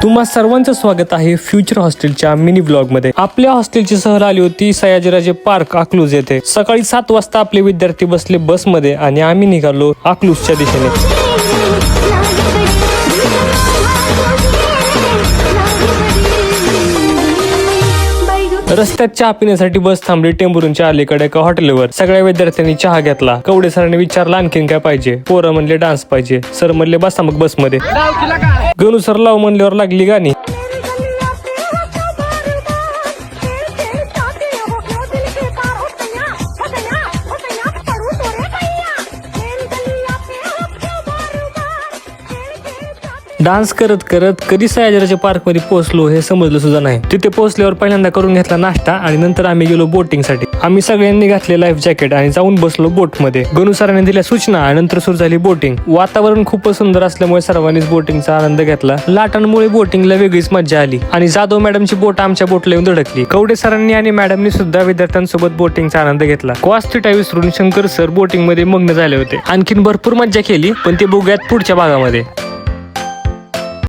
तुम्हा सर्वांचं स्वागत आहे फ्युचर हॉस्टेलच्या मिनी ब्लॉग मध्ये। आपल्या हॉस्टेलची सहल आली होती सयाजीराजे पार्क अकलूज येथे। सकाळी 7 वाजता आपले विद्यार्थी बसले बसमध्ये आणि आम्ही निघालो अकलूजच्या दिशेने। रस्त्यात चहा पिण्यासाठी बस थांबली टेंभुर्णीच्या अलीकडे एका हॉटेलवर। सगळ्या विद्यार्थ्यांनी चहा घेतला। कवडे सरांनी विचारलं आणखीन काय पाहिजे। पोरं म्हणले डान्स पाहिजे। सर म्हणले बसा मग बसमध्ये। गणू सर लाव म्हणल्यावर लागली गाणी। डान्स करत करत कधी सयाजीराजे पार्क मध्ये पोहोचलो हे समजलं सुद्धा नाही। तिथे पोहोचल्यावर पहिल्यांदा करून घेतला नाश्ता आणि नंतर आम्ही गेलो बोटिंग साठी। आम्ही सगळ्यांनी घातले लाईफ जॅकेट आणि जाऊन बसलो बोट मध्ये। गणू सरांनी दिल्या सूचना आणि नंतर सुरू झाली बोटिंग। वातावरण खूपच सुंदर असल्यामुळे सर्वांनीच बोटिंगचा आनंद घेतला। लाटांमुळे बोटिंगला वेगळीच मजा आली आणि जाधव मॅडमची बोट आमच्या बोटला येऊन धडकली। कवडे सरांनी आणि मॅडमनी सुद्धा विद्यार्थ्यांसोबत बोटिंगचा आनंद घेतला। क्वास थिटा विसरून शंकर सर बोटिंग मध्ये मग्न झाले होते। आणखीन भरपूर मजा केली पण ते बघूयात पुढच्या भागामध्ये।